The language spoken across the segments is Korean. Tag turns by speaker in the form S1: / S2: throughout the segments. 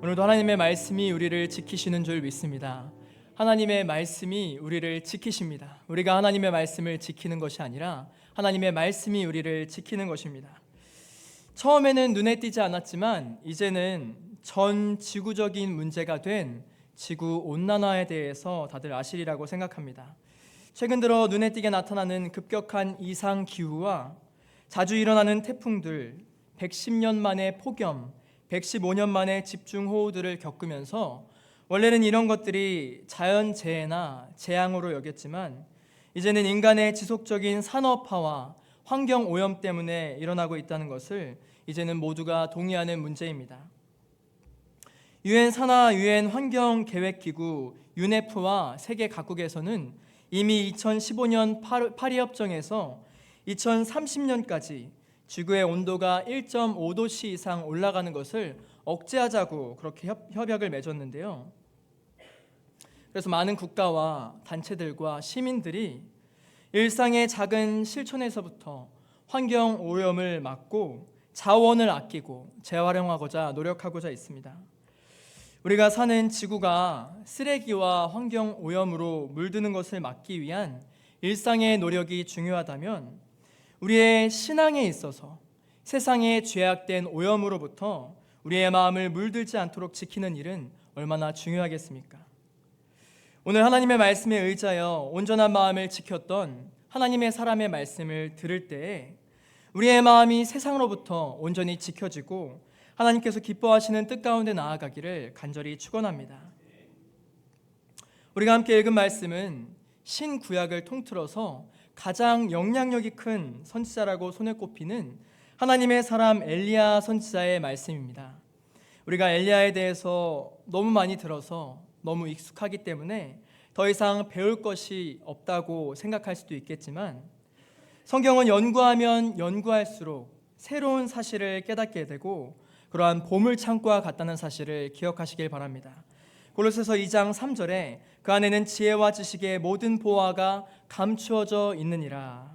S1: 오늘도 하나님의 말씀이 우리를 지키시는 줄 믿습니다. 하나님의 말씀이 우리를 지키십니다. 우리가 하나님의 말씀을 지키는 것이 아니라 하나님의 말씀이 우리를 지키는 것입니다. 처음에는 눈에 띄지 않았지만 이제는 전 지구적인 문제가 된 지구 온난화에 대해서 다들 아시리라고 생각합니다. 최근 들어 눈에 띄게 나타나는 급격한 이상 기후와 자주 일어나는 태풍들, 110년 만의 폭염, 115년 만에 집중호우들을 겪으면서 원래는 이런 것들이 자연재해나 재앙으로 여겼지만 이제는 인간의 지속적인 산업화와 환경오염 때문에 일어나고 있다는 것을 이제는 모두가 동의하는 문제입니다. 유엔 산하 유엔 환경계획기구 UNEP와 세계 각국에서는 이미 2015년 파리 협정에서 2030년까지 지구의 온도가 1.5도씨 이상 올라가는 것을 억제하자고 그렇게 협약을 맺었는데요. 그래서 많은 국가와 단체들과 시민들이 일상의 작은 실천에서부터 환경 오염을 막고 자원을 아끼고 재활용하고자 노력하고자 있습니다. 우리가 사는 지구가 쓰레기와 환경 오염으로 물드는 것을 막기 위한 일상의 노력이 중요하다면 우리의 신앙에 있어서 세상에 죄악된 오염으로부터 우리의 마음을 물들지 않도록 지키는 일은 얼마나 중요하겠습니까? 오늘 하나님의 말씀에 의지하여 온전한 마음을 지켰던 하나님의 사람의 말씀을 들을 때에 우리의 마음이 세상으로부터 온전히 지켜지고 하나님께서 기뻐하시는 뜻 가운데 나아가기를 간절히 축원합니다. 우리가 함께 읽은 말씀은 신구약을 통틀어서 가장 영향력이 큰 선지자라고 손에 꼽히는 하나님의 사람 엘리야 선지자의 말씀입니다. 우리가 엘리야에 대해서 너무 많이 들어서 너무 익숙하기 때문에 더 이상 배울 것이 없다고 생각할 수도 있겠지만 성경은 연구하면 연구할수록 새로운 사실을 깨닫게 되고 그러한 보물창고와 같다는 사실을 기억하시길 바랍니다. 골로새서 2장 3절에 그 안에는 지혜와 지식의 모든 보화가 감추어져 있느니라.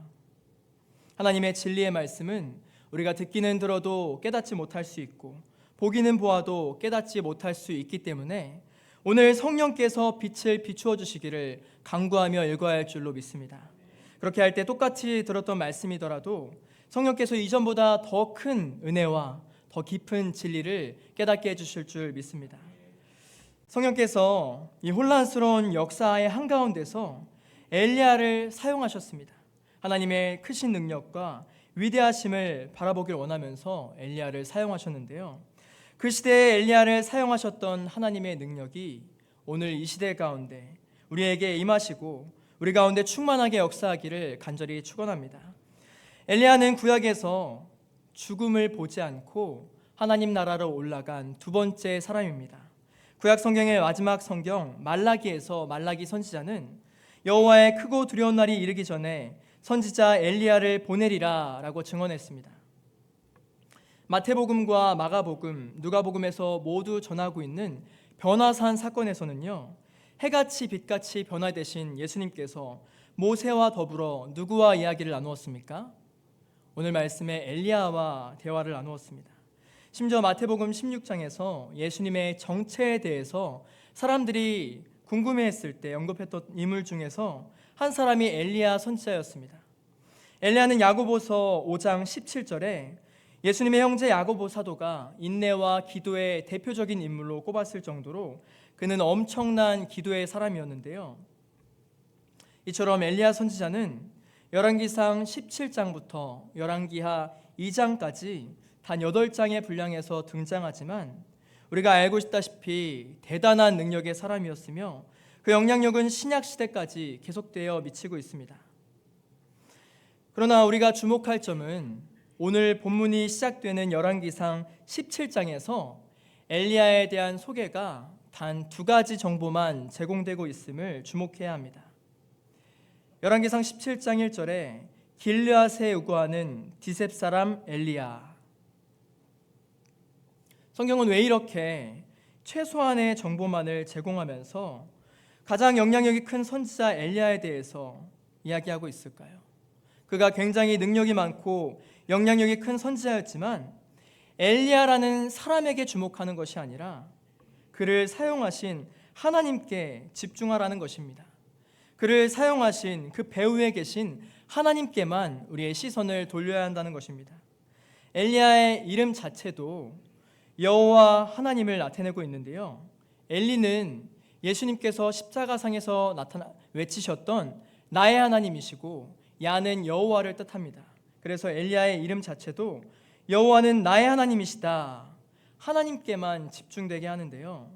S1: 하나님의 진리의 말씀은 우리가 듣기는 들어도 깨닫지 못할 수 있고 보기는 보아도 깨닫지 못할 수 있기 때문에 오늘 성령께서 빛을 비추어 주시기를 간구하며 읽어야 할 줄로 믿습니다. 그렇게 할 때 똑같이 들었던 말씀이더라도 성령께서 이전보다 더 큰 은혜와 더 깊은 진리를 깨닫게 해주실 줄 믿습니다. 성령께서 이 혼란스러운 역사의 한가운데서 엘리야를 사용하셨습니다. 하나님의 크신 능력과 위대하심을 바라보길 원하면서 엘리야를 사용하셨는데요. 그 시대에 엘리야를 사용하셨던 하나님의 능력이 오늘 이 시대 가운데 우리에게 임하시고 우리 가운데 충만하게 역사하기를 간절히 축원합니다. 엘리야는 구약에서 죽음을 보지 않고 하나님 나라로 올라간 두 번째 사람입니다. 구약 성경의 마지막 성경 말라기에서 말라기 선지자는 여호와의 크고 두려운 날이 이르기 전에 선지자 엘리야를 보내리라 라고 증언했습니다. 마태복음과 마가복음, 누가복음에서 모두 전하고 있는 변화산 사건에서는요, 해같이 빛같이 변화되신 예수님께서 모세와 더불어 누구와 이야기를 나누었습니까? 오늘 말씀에 엘리야와 대화를 나누었습니다. 심지어 마태복음 16장에서 예수님의 정체에 대해서 사람들이 궁금해했을 때 언급했던 인물 중에서 한 사람이 엘리야 선지자였습니다. 엘리야는 야고보서 5장 17절에 예수님의 형제 야고보 사도가 인내와 기도의 대표적인 인물로 꼽았을 정도로 그는 엄청난 기도의 사람이었는데요. 이처럼 엘리야 선지자는 열왕기상 17장부터 열왕기하 2장까지 단 8장의 분량에서 등장하지만 우리가 알고 있다시피 대단한 능력의 사람이었으며 그 영향력은 신약시대까지 계속되어 미치고 있습니다. 그러나 우리가 주목할 점은 오늘 본문이 시작되는 열왕기상 17장에서 엘리야에 대한 소개가 단 2가지 정보만 제공되고 있음을 주목해야 합니다. 열왕기상 17장 1절에 길르앗에 우거하는 디셉 사람 엘리야. 성경은 왜 이렇게 최소한의 정보만을 제공하면서 가장 영향력이 큰 선지자 엘리야에 대해서 이야기하고 있을까요? 그가 굉장히 능력이 많고 영향력이 큰 선지자였지만 엘리야라는 사람에게 주목하는 것이 아니라 그를 사용하신 하나님께 집중하라는 것입니다. 그를 사용하신 그 배후에 계신 하나님께만 우리의 시선을 돌려야 한다는 것입니다. 엘리야의 이름 자체도 여호와 하나님을 나타내고 있는데요. 엘리는 예수님께서 십자가상에서 외치셨던 나의 하나님이시고 야는 여호와를 뜻합니다. 그래서 엘리야의 이름 자체도 여호와는 나의 하나님이시다, 하나님께만 집중되게 하는데요.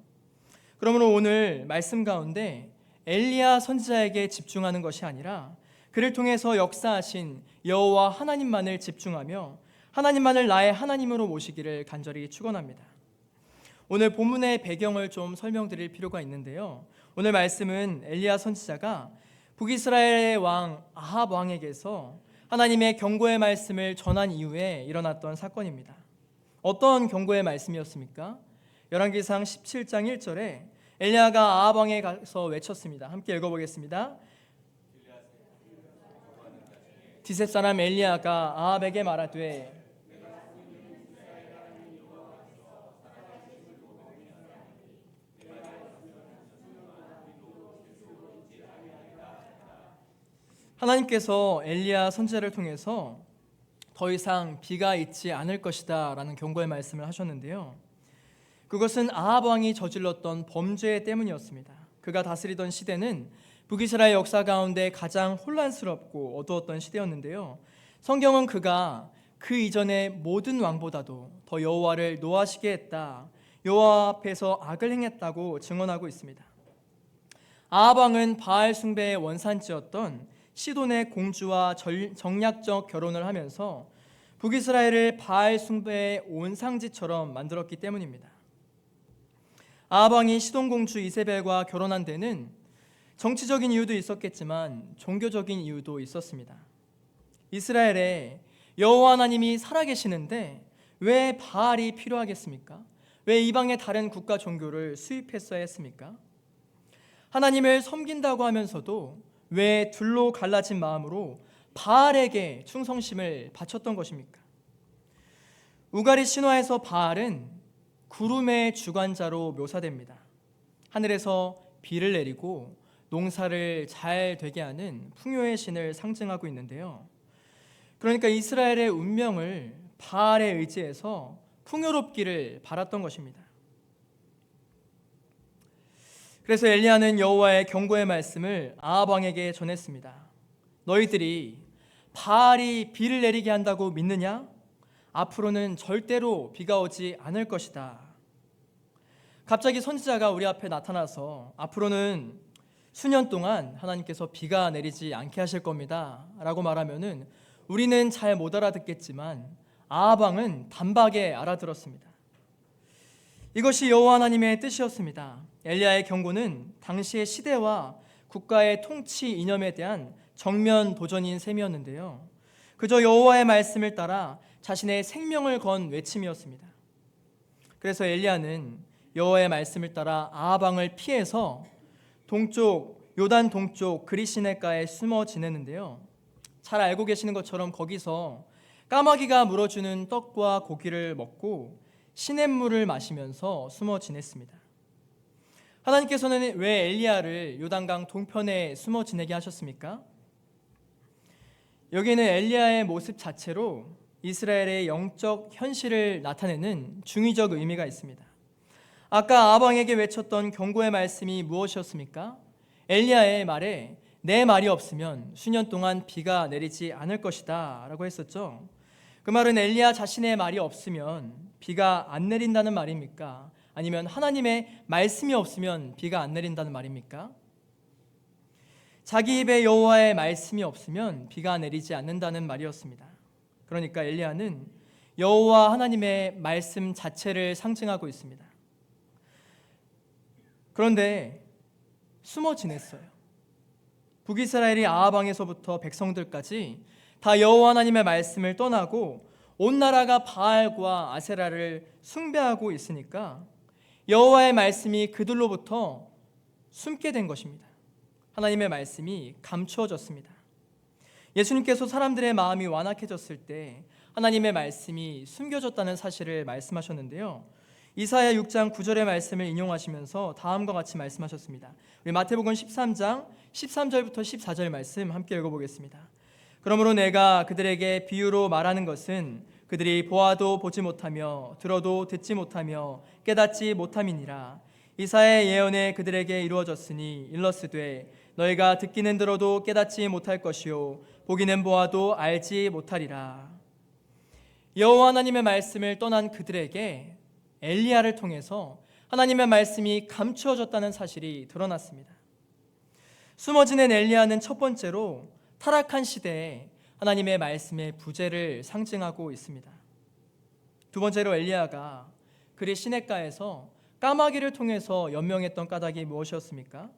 S1: 그러므로 오늘 말씀 가운데 엘리야 선지자에게 집중하는 것이 아니라 그를 통해서 역사하신 여호와 하나님만을 집중하며 하나님만을 나의 하나님으로 모시기를 간절히 축원합니다. 오늘 본문의 배경을 좀 설명드릴 필요가 있는데요. 오늘 말씀은 엘리야 선지자가 북이스라엘의 왕 아합 왕에게서 하나님의 경고의 말씀을 전한 이후에 일어났던 사건입니다. 어떤 경고의 말씀이었습니까? 열왕기상 17장 1절에 엘리야가 아합 왕에 가서 외쳤습니다. 함께 읽어보겠습니다. 디셉 사람 엘리야가 아합에게 말하되 하나님께서 엘리야 선지자를 통해서 더 이상 비가 있지 않을 것이다 라는 경고의 말씀을 하셨는데요. 그것은 아합 왕이 저질렀던 범죄 때문이었습니다. 그가 다스리던 시대는 북이스라엘 역사 가운데 가장 혼란스럽고 어두웠던 시대였는데요. 성경은 그가 그 이전의 모든 왕보다도 더 여호와를 노하시게 했다, 여호와 앞에서 악을 행했다고 증언하고 있습니다. 아합 왕은 바알 숭배의 원산지였던 시돈의 공주와 정략적 결혼을 하면서 북이스라엘을 바알 숭배의 온상지처럼 만들었기 때문입니다. 아합 왕이 시돈 공주 이세벨과 결혼한 데는 정치적인 이유도 있었겠지만 종교적인 이유도 있었습니다. 이스라엘에 여호와 하나님이 살아계시는데 왜 바알이 필요하겠습니까? 왜 이방의 다른 국가 종교를 수입했어야 했습니까? 하나님을 섬긴다고 하면서도 왜 둘로 갈라진 마음으로 바알에게 충성심을 바쳤던 것입니까? 우가리 신화에서 바알은 구름의 주관자로 묘사됩니다. 하늘에서 비를 내리고 농사를 잘 되게 하는 풍요의 신을 상징하고 있는데요. 그러니까 이스라엘의 운명을 바알에 의지해서 풍요롭기를 바랐던 것입니다. 그래서 엘리야는 여호와의 경고의 말씀을 아합 왕에게 전했습니다. 너희들이 바알이 비를 내리게 한다고 믿느냐? 앞으로는 절대로 비가 오지 않을 것이다. 갑자기 선지자가 우리 앞에 나타나서 앞으로는 수년 동안 하나님께서 비가 내리지 않게 하실 겁니다 라고 말하면은 우리는 잘 못 알아듣겠지만 아합 왕은 단박에 알아들었습니다. 이것이 여호와 하나님의 뜻이었습니다. 엘리야의 경고는 당시의 시대와 국가의 통치 이념에 대한 정면 도전인 셈이었는데요. 그저 여호와의 말씀을 따라 자신의 생명을 건 외침이었습니다. 그래서 엘리야는 여호와의 말씀을 따라 아합 왕을 피해서 동쪽 요단 동쪽 그리시네가에 숨어 지냈는데요. 잘 알고 계시는 것처럼 거기서 까마귀가 물어주는 떡과 고기를 먹고 시냇물을 마시면서 숨어 지냈습니다. 하나님께서는 왜 엘리야를 요단강 동편에 숨어 지내게 하셨습니까? 여기에는 엘리야의 모습 자체로 이스라엘의 영적 현실을 나타내는 중의적 의미가 있습니다. 아까 아합 왕에게 외쳤던 경고의 말씀이 무엇이었습니까? 엘리야의 말에 내 말이 없으면 수년 동안 비가 내리지 않을 것이다 라고 했었죠. 그 말은 엘리야 자신의 말이 없으면 비가 안 내린다는 말입니까? 아니면 하나님의 말씀이 없으면 비가 안 내린다는 말입니까? 자기 입에 여호와의 말씀이 없으면 비가 내리지 않는다는 말이었습니다. 그러니까 엘리야는 여호와 하나님의 말씀 자체를 상징하고 있습니다. 그런데 숨어 지냈어요. 북이스라엘이 아합 왕에서부터 백성들까지 다 여호와 하나님의 말씀을 떠나고 온 나라가 바알과 아세라를 숭배하고 있으니까 여호와의 말씀이 그들로부터 숨게 된 것입니다. 하나님의 말씀이 감추어졌습니다. 예수님께서 사람들의 마음이 완악해졌을 때 하나님의 말씀이 숨겨졌다는 사실을 말씀하셨는데요. 이사야 6장 9절의 말씀을 인용하시면서 다음과 같이 말씀하셨습니다. 우리 마태복음 13장 13절부터 14절 말씀 함께 읽어보겠습니다. 그러므로 내가 그들에게 비유로 말하는 것은 그들이 보아도 보지 못하며 들어도 듣지 못하며 깨닫지 못함이니라. 이사야의 예언에 그들에게 이루어졌으니 일러스되 너희가 듣기는 들어도 깨닫지 못할 것이요 보기는 보아도 알지 못하리라. 여호와 하나님의 말씀을 떠난 그들에게 엘리야를 통해서 하나님의 말씀이 감추어졌다는 사실이 드러났습니다. 숨어 지낸 엘리야는 첫 번째로 타락한 시대에 하나님의 말씀의 부재를 상징하고 있습니다. 두 번째로 엘리야가 그리 시냇가에서 까마귀를 통해서 연명했던 까닭이 무엇이었습니까?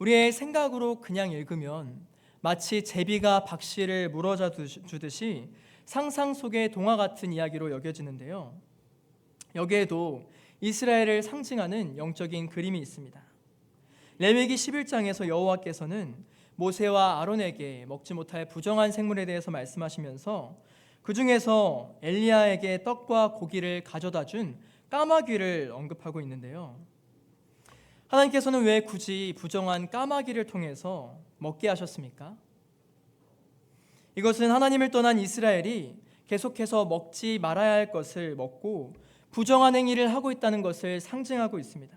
S1: 우리의 생각으로 그냥 읽으면 마치 제비가 박씨를 물어자 주듯이 상상 속의 동화 같은 이야기로 여겨지는데요. 여기에도 이스라엘을 상징하는 영적인 그림이 있습니다. 레위기 11장에서 여호와께서는 모세와 아론에게 먹지 못할 부정한 생물에 대해서 말씀하시면서 그 중에서 엘리야에게 떡과 고기를 가져다 준 까마귀를 언급하고 있는데요. 하나님께서는 왜 굳이 부정한 까마귀를 통해서 먹게 하셨습니까? 이것은 하나님을 떠난 이스라엘이 계속해서 먹지 말아야 할 것을 먹고 부정한 행위를 하고 있다는 것을 상징하고 있습니다.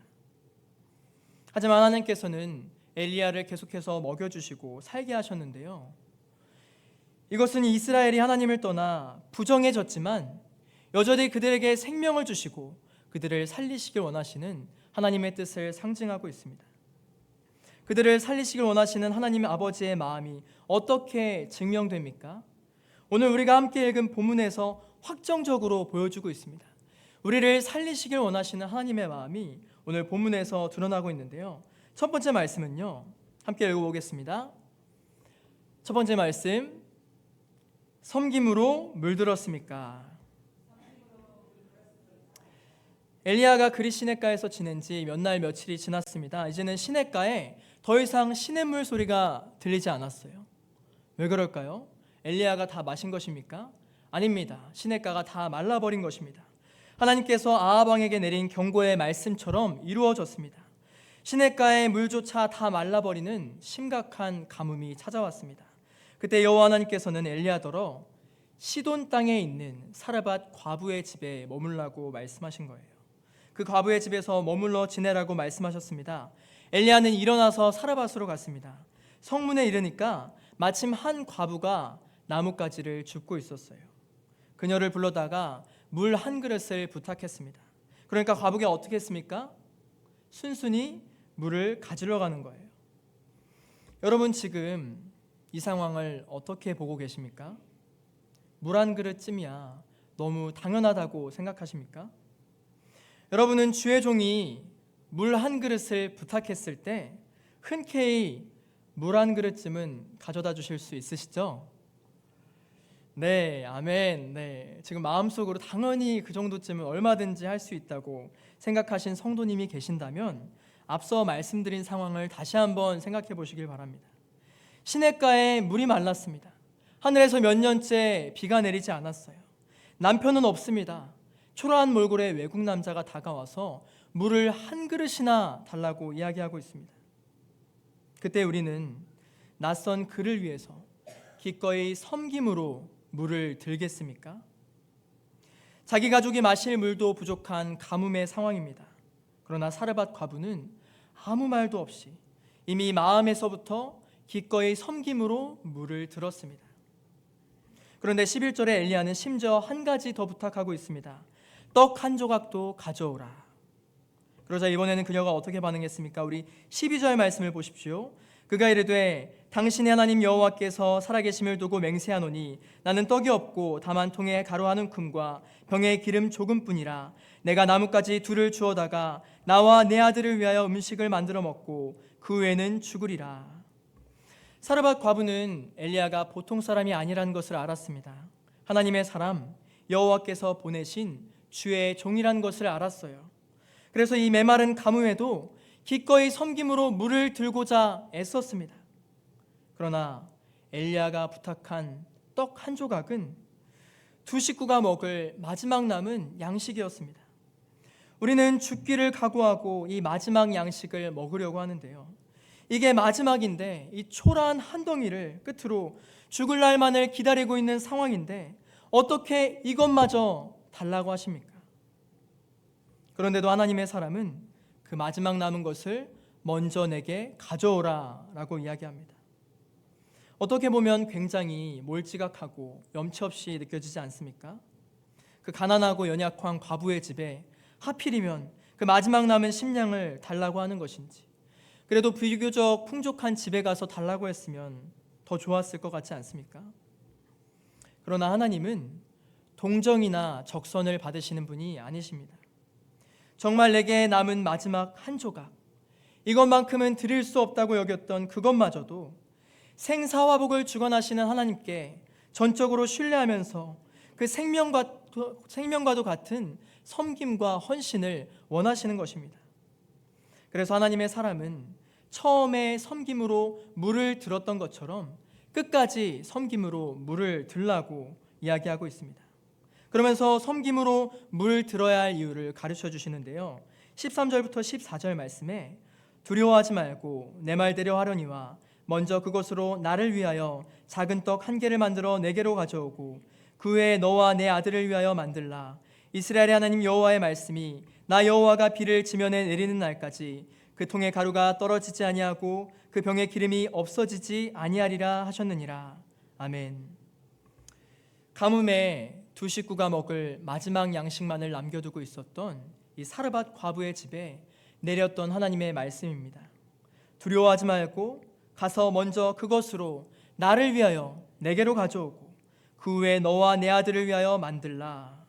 S1: 하지만 하나님께서는 엘리야를 계속해서 먹여주시고 살게 하셨는데요. 이것은 이스라엘이 하나님을 떠나 부정해졌지만 여전히 그들에게 생명을 주시고 그들을 살리시길 원하시는 하나님의 뜻을 상징하고 있습니다. 그들을 살리시길 원하시는 하나님의 아버지의 마음이 어떻게 증명됩니까? 오늘 우리가 함께 읽은 본문에서 확정적으로 보여주고 있습니다. 우리를 살리시길 원하시는 하나님의 마음이 오늘 본문에서 드러나고 있는데요. 첫 번째 말씀은요, 함께 읽어보겠습니다. 첫 번째 말씀, 섬김으로 물들었습니까? 엘리야가 그리 시냇가에서 지낸 지 몇 날 며칠이 지났습니다. 이제는 시냇가에 더 이상 시냇물 소리가 들리지 않았어요. 왜 그럴까요? 엘리야가 다 마신 것입니까? 아닙니다. 시냇가가 다 말라버린 것입니다. 하나님께서 아합 왕에게 내린 경고의 말씀처럼 이루어졌습니다. 시냇가의 물조차 다 말라버리는 심각한 가뭄이 찾아왔습니다. 그때 여호와 하나님께서는 엘리야더러 시돈 땅에 있는 사르밧 과부의 집에 머물라고 말씀하신 거예요. 그 과부의 집에서 머물러 지내라고 말씀하셨습니다. 엘리야는 일어나서 사르밧으로 갔습니다. 성문에 이르니까 마침 한 과부가 나뭇가지를 줍고 있었어요. 그녀를 불러다가 물 한 그릇을 부탁했습니다. 그러니까 과부가 어떻게 했습니까? 순순히 물을 가지러 가는 거예요. 여러분 지금 이 상황을 어떻게 보고 계십니까? 물 한 그릇쯤이야 너무 당연하다고 생각하십니까? 여러분은 주의 종이 물 한 그릇을 부탁했을 때 흔쾌히 물 한 그릇쯤은 가져다 주실 수 있으시죠? 네, 아멘. 네, 지금 마음속으로 당연히 그 정도쯤은 얼마든지 할 수 있다고 생각하신 성도님이 계신다면 앞서 말씀드린 상황을 다시 한번 생각해 보시길 바랍니다. 시냇가에 물이 말랐습니다. 하늘에서 몇 년째 비가 내리지 않았어요. 남편은 없습니다. 초라한 몰골에 외국 남자가 다가와서 물을 한 그릇이나 달라고 이야기하고 있습니다. 그때 우리는 낯선 그를 위해서 기꺼이 섬김으로 물을 들겠습니까? 자기 가족이 마실 물도 부족한 가뭄의 상황입니다. 그러나 사르밧 과부는 아무 말도 없이 이미 마음에서부터 기꺼이 섬김으로 물을 들었습니다. 그런데 11절에 엘리야는 심지어 한 가지 더 부탁하고 있습니다. 떡 한 조각도 가져오라. 그러자 이번에는 그녀가 어떻게 반응했습니까? 우리 12절 말씀을 보십시오. 그가 이르되 당신의 하나님 여호와께서 살아계심을 두고 맹세하노니 나는 떡이 없고 다만 통에 가루 한 움큼과 병에 기름 조금뿐이라. 내가 나뭇가지 둘을 주워다가 나와 내 아들을 위하여 음식을 만들어 먹고 그 후에는 죽으리라. 사르밧 과부는 엘리야가 보통 사람이 아니라는 것을 알았습니다. 하나님의 사람 여호와께서 보내신 주의 종이란 것을 알았어요. 그래서 이 메마른 가뭄에도 기꺼이 섬김으로 물을 들고자 애썼습니다. 그러나 엘리야가 부탁한 떡 한 조각은 두 식구가 먹을 마지막 남은 양식이었습니다. 우리는 죽기를 각오하고 이 마지막 양식을 먹으려고 하는데요. 이게 마지막인데 이 초라한 한 덩이를 끝으로 죽을 날만을 기다리고 있는 상황인데 어떻게 이것마저 달라고 하십니까? 그런데도 하나님의 사람은 그 마지막 남은 것을 먼저 내게 가져오라 라고 이야기합니다. 어떻게 보면 굉장히 몰지각하고 염치 없이 느껴지지 않습니까? 그 가난하고 연약한 과부의 집에 하필이면 그 마지막 남은 식량을 달라고 하는 것인지, 그래도 비교적 풍족한 집에 가서 달라고 했으면 더 좋았을 것 같지 않습니까? 그러나 하나님은 동정이나 적선을 받으시는 분이 아니십니다. 정말 내게 남은 마지막 한 조각, 이것만큼은 드릴 수 없다고 여겼던 그것마저도 생사와 복을 주관하시는 하나님께 전적으로 신뢰하면서 그 생명과도 같은 섬김과 헌신을 원하시는 것입니다. 그래서 하나님의 사람은 처음에 섬김으로 물을 들었던 것처럼 끝까지 섬김으로 물을 들라고 이야기하고 있습니다. 그러면서 섬김으로 물을 들어야 할 이유를 가르쳐 주시는데요. 13절부터 14절 말씀에 두려워하지 말고 내 말대로 하려니와 먼저 그것으로 나를 위하여 작은 떡 한 개를 만들어 내게로 가져오고 그 후에 너와 내 아들을 위하여 만들라. 이스라엘의 하나님 여호와의 말씀이 나 여호와가 비를 지면에 내리는 날까지 그 통에 가루가 떨어지지 아니하고 그 병에 기름이 없어지지 아니하리라 하셨느니라. 아멘. 가뭄에 두 식구가 먹을 마지막 양식만을 남겨두고 있었던 이 사르밧 과부의 집에 내렸던 하나님의 말씀입니다. 두려워하지 말고 가서 먼저 그것으로 나를 위하여 내게로 가져오고 그 후에 너와 내 아들을 위하여 만들라.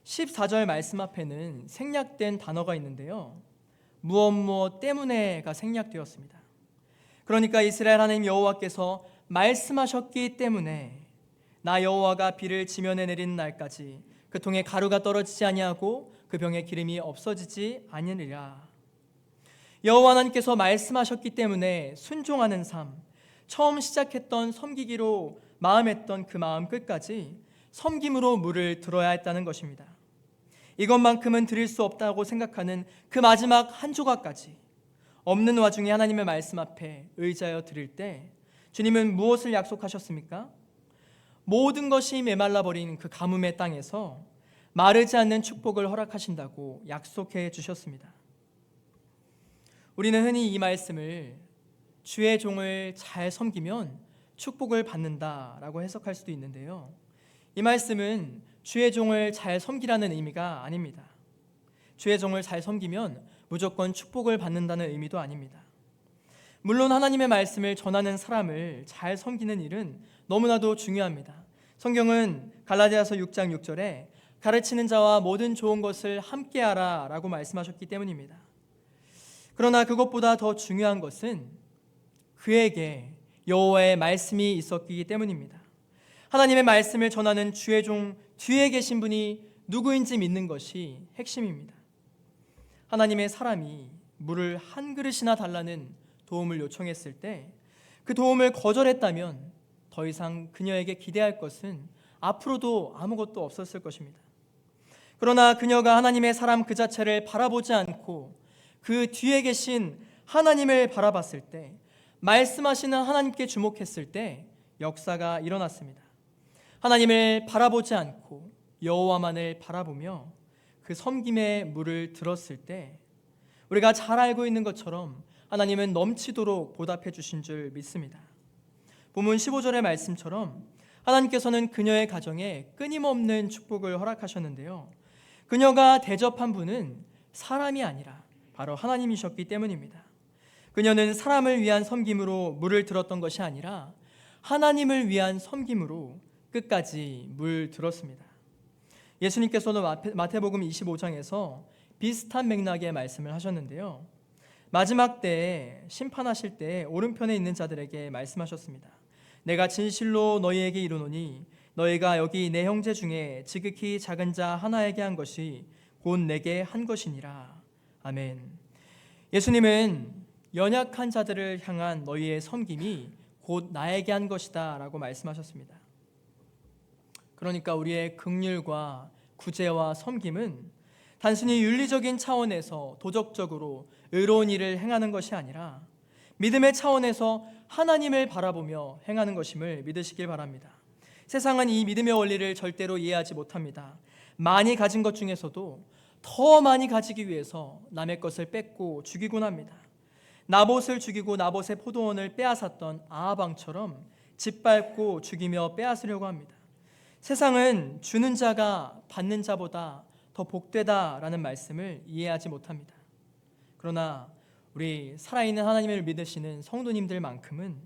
S1: 14절 말씀 앞에는 생략된 단어가 있는데요. 무엇 때문에가 생략되었습니다. 그러니까 이스라엘 하나님 여호와께서 말씀하셨기 때문에 나 여호와가 비를 지면에 내리는 날까지 그 통에 가루가 떨어지지 아니하고 그 병에 기름이 없어지지 아니하리라. 여호와 하나님께서 말씀하셨기 때문에 순종하는 삶, 처음 시작했던 섬기기로 마음했던 그 마음 끝까지 섬김으로 물을 들어야 했다는 것입니다. 이것만큼은 드릴 수 없다고 생각하는 그 마지막 한 조각까지 없는 와중에 하나님의 말씀 앞에 의지하여 드릴 때 주님은 무엇을 약속하셨습니까? 모든 것이 메말라버린 그 가뭄의 땅에서 마르지 않는 축복을 허락하신다고 약속해 주셨습니다. 우리는 흔히 이 말씀을 주의 종을 잘 섬기면 축복을 받는다라고 해석할 수도 있는데요. 이 말씀은 주의 종을 잘 섬기라는 의미가 아닙니다. 주의 종을 잘 섬기면 무조건 축복을 받는다는 의미도 아닙니다. 물론 하나님의 말씀을 전하는 사람을 잘 섬기는 일은 너무나도 중요합니다. 성경은 갈라디아서 6장 6절에 가르치는 자와 모든 좋은 것을 함께하라 라고 말씀하셨기 때문입니다. 그러나 그것보다 더 중요한 것은 그에게 여호와의 말씀이 있었기 때문입니다. 하나님의 말씀을 전하는 주의 종 뒤에 계신 분이 누구인지 믿는 것이 핵심입니다. 하나님의 사람이 물을 한 그릇이나 달라는 도움을 요청했을 때 그 도움을 거절했다면 더 이상 그녀에게 기대할 것은 앞으로도 아무것도 없었을 것입니다. 그러나 그녀가 하나님의 사람 그 자체를 바라보지 않고 그 뒤에 계신 하나님을 바라봤을 때, 말씀하시는 하나님께 주목했을 때 역사가 일어났습니다. 하나님을 바라보지 않고 여호와만을 바라보며 그 섬김의 물을 들었을 때 우리가 잘 알고 있는 것처럼 하나님은 넘치도록 보답해 주신 줄 믿습니다. 본문 15절의 말씀처럼 하나님께서는 그녀의 가정에 끊임없는 축복을 허락하셨는데요. 그녀가 대접한 분은 사람이 아니라 바로 하나님이셨기 때문입니다. 그녀는 사람을 위한 섬김으로 물을 들었던 것이 아니라 하나님을 위한 섬김으로 끝까지 물 들었습니다. 예수님께서는 마태복음 25장에서 비슷한 맥락의 말씀을 하셨는데요. 마지막 때에 심판하실 때 오른편에 있는 자들에게 말씀하셨습니다. 내가 진실로 너희에게 이르노니 너희가 여기 내 형제 중에 지극히 작은 자 하나에게 한 것이 곧 내게 한 것이니라. 아멘. 예수님은 연약한 자들을 향한 너희의 섬김이 곧 나에게 한 것이다 라고 말씀하셨습니다. 그러니까 우리의 긍휼과 구제와 섬김은 단순히 윤리적인 차원에서 도덕적으로 의로운 일을 행하는 것이 아니라 믿음의 차원에서 하나님을 바라보며 행하는 것임을 믿으시길 바랍니다. 세상은 이 믿음의 원리를 절대로 이해하지 못합니다. 많이 가진 것 중에서도 더 많이 가지기 위해서 남의 것을 뺏고 죽이곤 합니다. 나봇을 죽이고 나봇의 포도원을 빼앗았던 아하방처럼 짓밟고 죽이며 빼앗으려고 합니다. 세상은 주는 자가 받는 자보다 더 복되다라는 말씀을 이해하지 못합니다. 그러나 우리 살아있는 하나님을 믿으시는 성도님들만큼은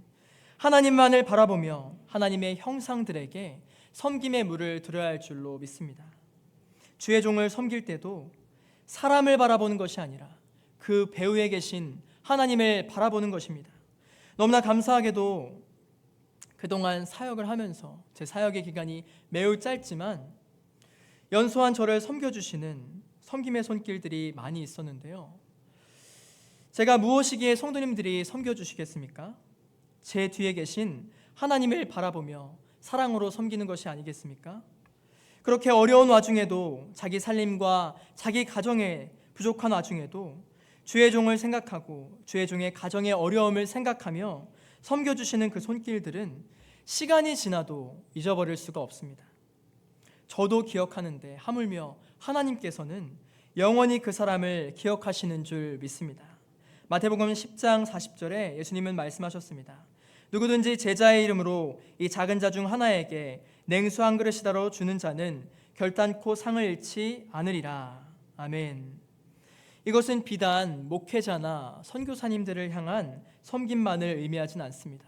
S1: 하나님만을 바라보며 하나님의 형상들에게 섬김의 물을 들어야 할 줄로 믿습니다. 주의 종을 섬길 때도 사람을 바라보는 것이 아니라 그 배후에 계신 하나님을 바라보는 것입니다. 너무나 감사하게도 그동안 사역을 하면서 제 사역의 기간이 매우 짧지만 연소한 저를 섬겨주시는 섬김의 손길들이 많이 있었는데요. 제가 무엇이기에 성도님들이 섬겨주시겠습니까? 제 뒤에 계신 하나님을 바라보며 사랑으로 섬기는 것이 아니겠습니까? 그렇게 어려운 와중에도 자기 살림과 자기 가정에 부족한 와중에도 주의 종을 생각하고 주의 종의 가정의 어려움을 생각하며 섬겨주시는 그 손길들은 시간이 지나도 잊어버릴 수가 없습니다. 저도 기억하는데 하물며 하나님께서는 영원히 그 사람을 기억하시는 줄 믿습니다. 마태복음 10장 40절에 예수님은 말씀하셨습니다. 누구든지 제자의 이름으로 이 작은 자 중 하나에게 냉수 한 그릇이라도 주는 자는 결단코 상을 잃지 않으리라. 아멘. 이것은 비단 목회자나 선교사님들을 향한 섬김만을 의미하진 않습니다.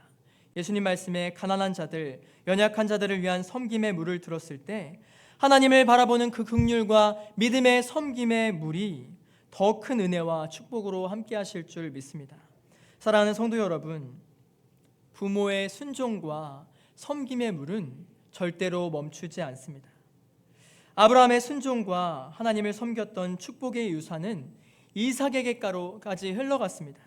S1: 예수님 말씀에 가난한 자들, 연약한 자들을 위한 섬김의 물을 들었을 때 하나님을 바라보는 그 긍휼과 믿음의 섬김의 물이 더 큰 은혜와 축복으로 함께 하실 줄 믿습니다. 사랑하는 성도 여러분, 부모의 순종과 섬김의 물은 절대로 멈추지 않습니다. 아브라함의 순종과 하나님을 섬겼던 축복의 유산은 이삭에게까지 흘러갔습니다.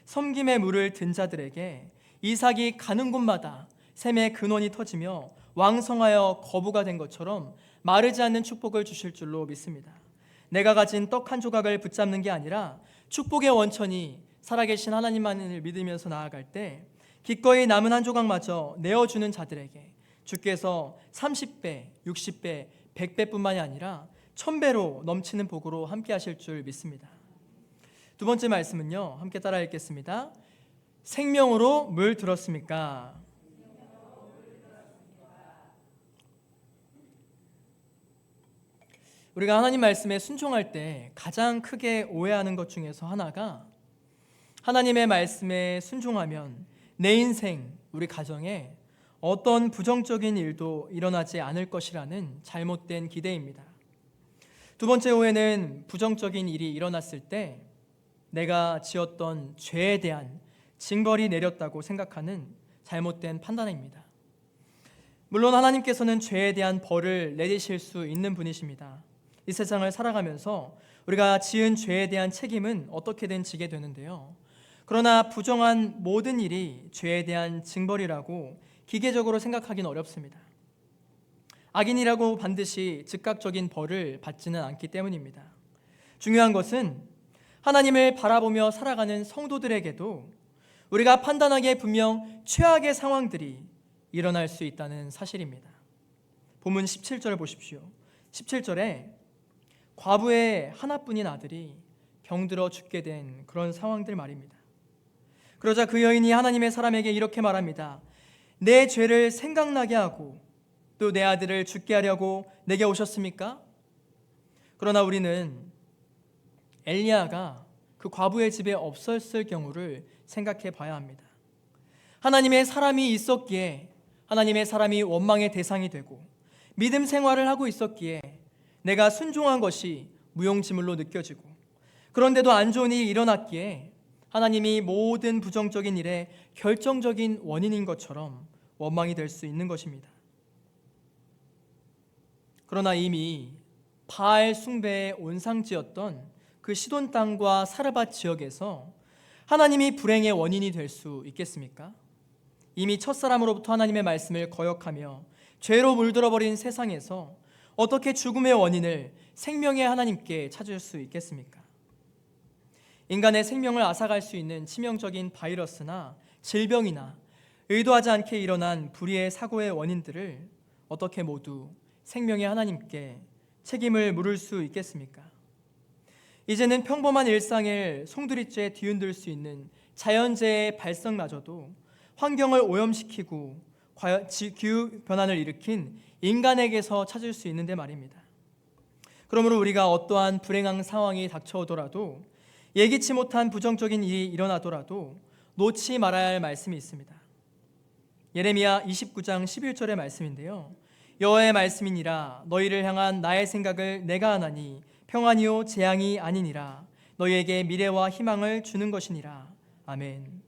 S1: 섬김의 물을 든 자들에게 이삭이 가는 곳마다 샘의 근원이 터지며 왕성하여 거부가 된 것처럼 마르지 않는 축복을 주실 줄로 믿습니다. 내가 가진 떡 한 조각을 붙잡는 게 아니라 축복의 원천이 살아계신 하나님만을 믿으면서 나아갈 때 기꺼이 남은 한 조각마저 내어주는 자들에게 주께서 30배, 60배, 100배뿐만이 아니라 1000배로 넘치는 복으로 함께 하실 줄 믿습니다. 두 번째 말씀은요, 함께 따라 읽겠습니다. 생명으로 물 들었습니까? 우리가 하나님 말씀에 순종할 때 가장 크게 오해하는 것 중에서 하나가 하나님의 말씀에 순종하면 내 인생, 우리 가정에 어떤 부정적인 일도 일어나지 않을 것이라는 잘못된 기대입니다. 두 번째 오해는 부정적인 일이 일어났을 때 내가 지었던 죄에 대한 징벌이 내렸다고 생각하는 잘못된 판단입니다. 물론 하나님께서는 죄에 대한 벌을 내리실 수 있는 분이십니다. 이 세상을 살아가면서 우리가 지은 죄에 대한 책임은 어떻게든 지게 되는데요. 그러나 부정한 모든 일이 죄에 대한 징벌이라고 기계적으로 생각하기는 어렵습니다. 악인이라고 반드시 즉각적인 벌을 받지는 않기 때문입니다. 중요한 것은 하나님을 바라보며 살아가는 성도들에게도 우리가 판단하기에 분명 최악의 상황들이 일어날 수 있다는 사실입니다. 본문 17절 보십시오. 17절에 과부의 하나뿐인 아들이 병들어 죽게 된 그런 상황들 말입니다. 그러자 그 여인이 하나님의 사람에게 이렇게 말합니다. 내 죄를 생각나게 하고 또 내 아들을 죽게 하려고 내게 오셨습니까? 그러나 우리는 엘리야가 그 과부의 집에 없었을 경우를 생각해 봐야 합니다. 하나님의 사람이 있었기에 하나님의 사람이 원망의 대상이 되고 믿음 생활을 하고 있었기에 내가 순종한 것이 무용지물로 느껴지고 그런데도 안 좋은 일이 일어났기에 하나님이 모든 부정적인 일의 결정적인 원인인 것처럼 원망이 될 수 있는 것입니다. 그러나 이미 바알 숭배의 온상지였던 그 시돈 땅과 사르밧 지역에서 하나님이 불행의 원인이 될 수 있겠습니까? 이미 첫사람으로부터 하나님의 말씀을 거역하며 죄로 물들어버린 세상에서 어떻게 죽음의 원인을 생명의 하나님께 찾을 수 있겠습니까? 인간의 생명을 앗아갈 수 있는 치명적인 바이러스나 질병이나 의도하지 않게 일어난 불의의 사고의 원인들을 어떻게 모두 생명의 하나님께 책임을 물을 수 있겠습니까? 이제는 평범한 일상을 송두리째 뒤흔들 수 있는 자연재해의 발생마저도 환경을 오염시키고 기후변환을 일으킨 인간에게서 찾을 수 있는데 말입니다. 그러므로 우리가 어떠한 불행한 상황이 닥쳐오더라도, 예기치 못한 부정적인 일이 일어나더라도 놓지 말아야 할 말씀이 있습니다. 예레미야 29장 11절의 말씀인데요, 여호와의 말씀이니라. 너희를 향한 나의 생각을 내가 아나니 평안이요 재앙이 아니니라. 너희에게 미래와 희망을 주는 것이니라. 아멘.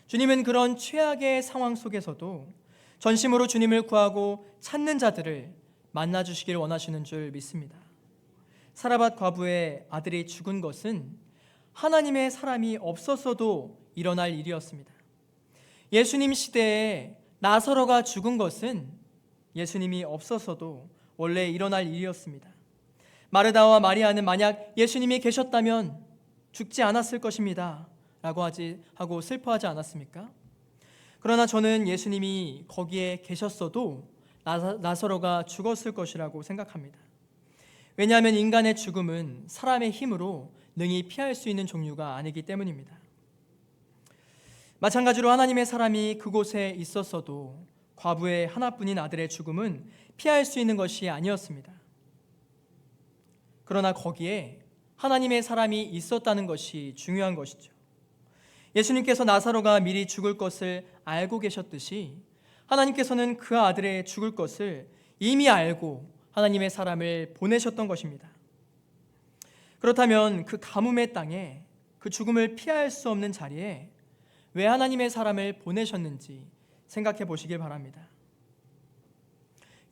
S1: 주님은 그런 최악의 상황 속에서도 전심으로 주님을 구하고 찾는 자들을 만나주시길 원하시는 줄 믿습니다. 사라밧 과부의 아들이 죽은 것은 하나님의 사람이 없었어도 일어날 일이었습니다. 예수님 시대에 나사로가 죽은 것은 예수님이 없었어도 원래 일어날 일이었습니다. 마르다와 마리아는 만약 예수님이 계셨다면 죽지 않았을 것입니다 라고 하고 슬퍼하지 않았습니까? 그러나 저는 예수님이 거기에 계셨어도 나사로가 죽었을 것이라고 생각합니다. 왜냐하면 인간의 죽음은 사람의 힘으로 능히 피할 수 있는 종류가 아니기 때문입니다. 마찬가지로 하나님의 사람이 그곳에 있었어도 과부의 하나뿐인 아들의 죽음은 피할 수 있는 것이 아니었습니다. 그러나 거기에 하나님의 사람이 있었다는 것이 중요한 것이죠. 예수님께서 나사로가 미리 죽을 것을 알고 계셨듯이 하나님께서는 그 아들의 죽을 것을 이미 알고 하나님의 사람을 보내셨던 것입니다. 그렇다면 그 가뭄의 땅에, 그 죽음을 피할 수 없는 자리에 왜 하나님의 사람을 보내셨는지 생각해 보시길 바랍니다.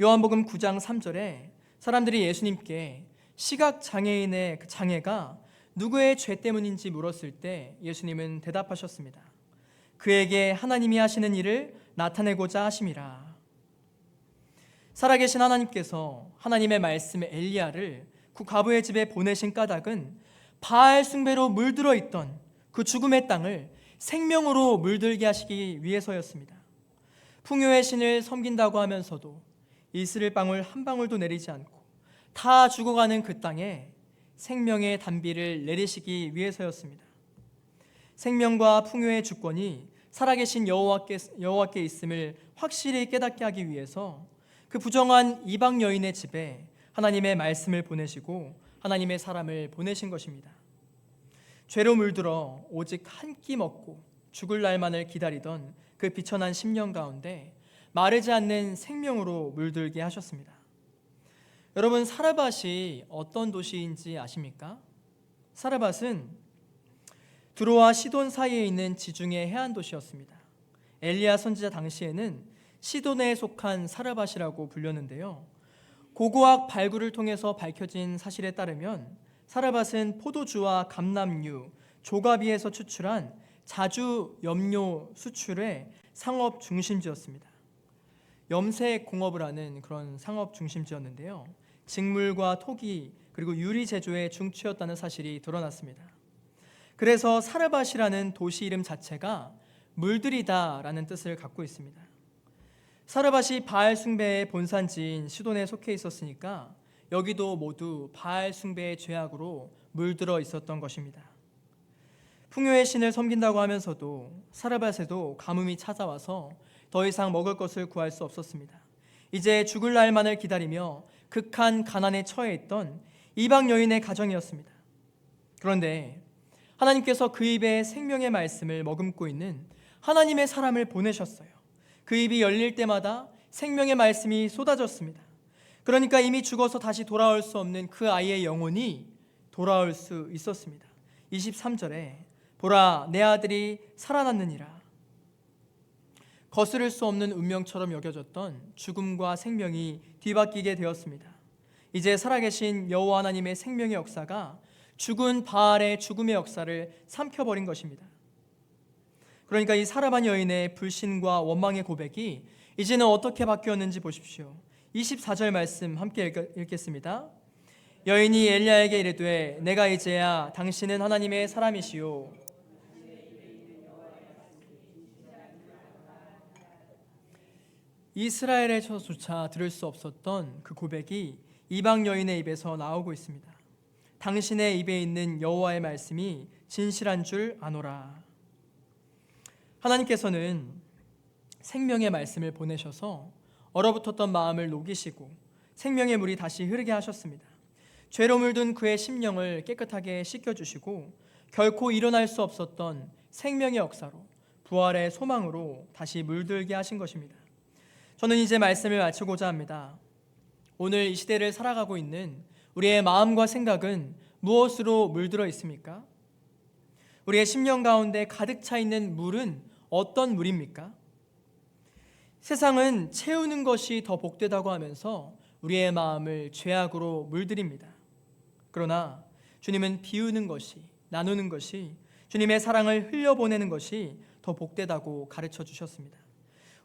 S1: 요한복음 9장 3절에 사람들이 예수님께 시각장애인의 그 장애가 누구의 죄 때문인지 물었을 때 예수님은 대답하셨습니다. 그에게 하나님이 하시는 일을 나타내고자 하심이라. 살아계신 하나님께서 하나님의 말씀 엘리야를 그 과부의 집에 보내신 까닭은 바알 숭배로 물들어 있던 그 죽음의 땅을 생명으로 물들게 하시기 위해서였습니다. 풍요의 신을 섬긴다고 하면서도 이슬 방울 한 방울도 내리지 않고 다 죽어가는 그 땅에 생명의 단비를 내리시기 위해서였습니다. 생명과 풍요의 주권이 살아계신 여호와께 있음을 확실히 깨닫게 하기 위해서 그 부정한 이방 여인의 집에 하나님의 말씀을 보내시고 하나님의 사람을 보내신 것입니다. 죄로 물들어 오직 한 끼 먹고 죽을 날만을 기다리던 그 비천한 심령 가운데 마르지 않는 생명으로 물들게 하셨습니다. 여러분, 사르밧이 어떤 도시인지 아십니까? 사르밧은 두로와 시돈 사이에 있는 지중해 해안 도시였습니다. 엘리야 선지자 당시에는 시돈에 속한 사르밧이라고 불렸는데요, 고고학 발굴을 통해서 밝혀진 사실에 따르면 사르밧은 포도주와 감람류, 조가비에서 추출한 자주 염료 수출의 상업 중심지였습니다. 염색 공업을 하는 그런 상업 중심지였는데요, 직물과 토기 그리고 유리 제조의 중추였다는 사실이 드러났습니다. 그래서 사르밧이라는 도시 이름 자체가 물들이다라는 뜻을 갖고 있습니다. 사르밧이 바알 숭배의 본산지인 시돈에 속해 있었으니까 여기도 모두 바알 숭배의 죄악으로 물들어 있었던 것입니다. 풍요의 신을 섬긴다고 하면서도 사르밧에도 가뭄이 찾아와서 더 이상 먹을 것을 구할 수 없었습니다. 이제 죽을 날만을 기다리며 극한 가난에 처해 있던 이방 여인의 가정이었습니다. 그런데 하나님께서 그 입에 생명의 말씀을 머금고 있는 하나님의 사람을 보내셨어요. 그 입이 열릴 때마다 생명의 말씀이 쏟아졌습니다. 그러니까 이미 죽어서 다시 돌아올 수 없는 그 아이의 영혼이 돌아올 수 있었습니다. 23절에 보라, 내 아들이 살아났느니라. 거스를 수 없는 운명처럼 여겨졌던 죽음과 생명이 뒤바뀌게 되었습니다. 이제 살아계신 여호와 하나님의 생명의 역사가 죽은 바알의 죽음의 역사를 삼켜버린 것입니다. 그러니까 이 사르밧 여인의 불신과 원망의 고백이 이제는 어떻게 바뀌었는지 보십시오. 24절 말씀 함께 읽겠습니다. 여인이 엘리야에게 이르되 내가 이제야 당신은 하나님의 사람이시요 이스라엘에서조차 들을 수 없었던 그 고백이 이방 여인의 입에서 나오고 있습니다. 당신의 입에 있는 여호와의 말씀이 진실한 줄 아노라. 하나님께서는 생명의 말씀을 보내셔서 얼어붙었던 마음을 녹이시고 생명의 물이 다시 흐르게 하셨습니다. 죄로 물든 그의 심령을 깨끗하게 씻겨주시고 결코 일어날 수 없었던 생명의 역사로 부활의 소망으로 다시 물들게 하신 것입니다. 저는 이제 말씀을 마치고자 합니다. 오늘 이 시대를 살아가고 있는 우리의 마음과 생각은 무엇으로 물들어 있습니까? 우리의 심령 가운데 가득 차 있는 물은 어떤 물입니까? 세상은 채우는 것이 더 복되다고 하면서 우리의 마음을 죄악으로 물들입니다. 그러나 주님은 비우는 것이, 나누는 것이, 주님의 사랑을 흘려보내는 것이 더 복되다고 가르쳐 주셨습니다.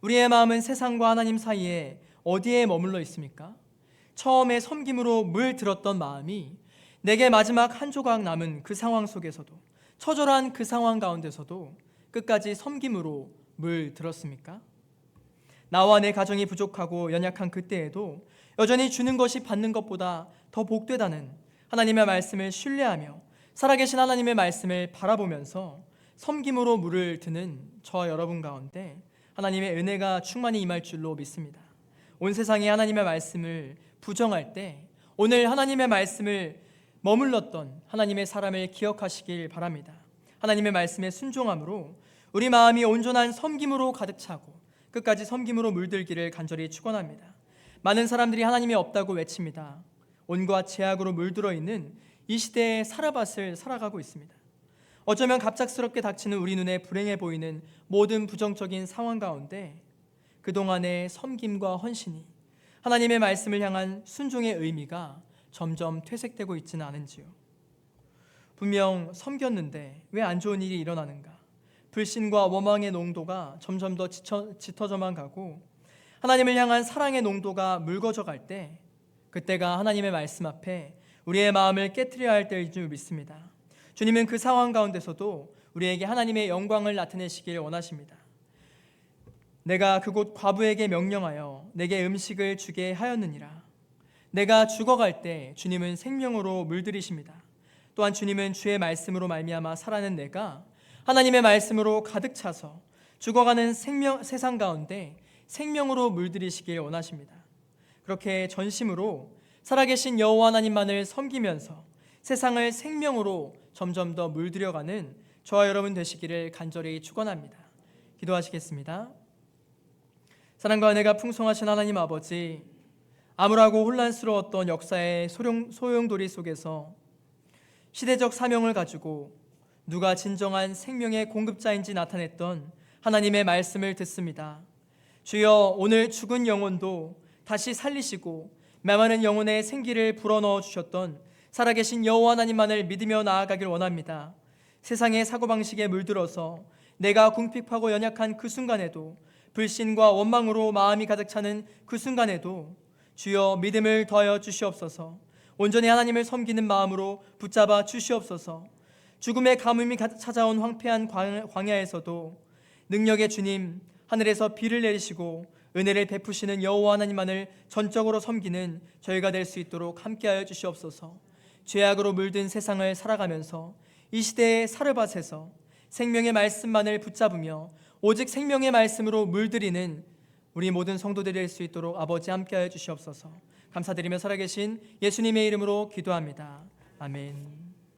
S1: 우리의 마음은 세상과 하나님 사이에 어디에 머물러 있습니까? 처음에 섬김으로 물들었던 마음이 내게 마지막 한 조각 남은 그 상황 속에서도, 처절한 그 상황 가운데서도 끝까지 섬김으로 물들었습니까? 나와 내 가정이 부족하고 연약한 그때에도 여전히 주는 것이 받는 것보다 더 복되다는 하나님의 말씀을 신뢰하며 살아계신 하나님의 말씀을 바라보면서 섬김으로 물을 드는 저와 여러분 가운데 하나님의 은혜가 충만히 임할 줄로 믿습니다. 온 세상이 하나님의 말씀을 부정할 때 오늘 하나님의 말씀을 머물렀던 하나님의 사람을 기억하시길 바랍니다. 하나님의 말씀에 순종함으로 우리 마음이 온전한 섬김으로 가득 차고 끝까지 섬김으로 물들기를 간절히 축원합니다. 많은 사람들이 하나님이 없다고 외칩니다. 온갖 죄악으로 물들어 있는 이 시대의 사라밭을 살아가고 있습니다. 어쩌면 갑작스럽게 닥치는 우리 눈에 불행해 보이는 모든 부정적인 상황 가운데 그동안의 섬김과 헌신이 하나님의 말씀을 향한 순종의 의미가 점점 퇴색되고 있지는 않은지요. 분명 섬겼는데 왜 안 좋은 일이 일어나는가? 불신과 원망의 농도가 점점 더 짙어져만 가고 하나님을 향한 사랑의 농도가 묽어져 갈 때 그때가 하나님의 말씀 앞에 우리의 마음을 깨트려야 할 때일 줄 믿습니다. 주님은 그 상황 가운데서도 우리에게 하나님의 영광을 나타내시길 원하십니다. 내가 그곳 과부에게 명령하여 내게 음식을 주게 하였느니라. 내가 죽어갈 때 주님은 생명으로 물들이십니다. 또한 주님은 주의 말씀으로 말미암아 살아는 내가 하나님의 말씀으로 가득 차서 죽어가는 세상 가운데 생명으로 물들이시길 원하십니다. 그렇게 전심으로 살아계신 여호와 하나님만을 섬기면서 세상을 생명으로 점점 더 물들여가는 저와 여러분 되시기를 간절히 축원합니다. 기도하시겠습니다. 사랑과 은혜가 풍성하신 하나님 아버지, 암울하고 혼란스러웠던 역사의 소용돌이 속에서 시대적 사명을 가지고 누가 진정한 생명의 공급자인지 나타냈던 하나님의 말씀을 듣습니다. 주여, 오늘 죽은 영혼도 다시 살리시고 메마른 영혼에 생기를 불어넣어 주셨던 살아계신 여호와 하나님만을 믿으며 나아가길 원합니다. 세상의 사고방식에 물들어서 내가 궁핍하고 연약한 그 순간에도, 불신과 원망으로 마음이 가득 차는 그 순간에도 주여 믿음을 더하여 주시옵소서. 온전히 하나님을 섬기는 마음으로 붙잡아 주시옵소서. 죽음의 가뭄이 찾아온 황폐한 광야에서도 능력의 주님, 하늘에서 비를 내리시고 은혜를 베푸시는 여호와 하나님만을 전적으로 섬기는 저희가 될 수 있도록 함께하여 주시옵소서. 죄악으로 물든 세상을 살아가면서 이 시대의 사르밧에서 생명의 말씀만을 붙잡으며 오직 생명의 말씀으로 물들이는 우리 모든 성도들이 될 수 있도록 아버지 함께하여 주시옵소서. 감사드리며 살아계신 예수님의 이름으로 기도합니다. 아멘.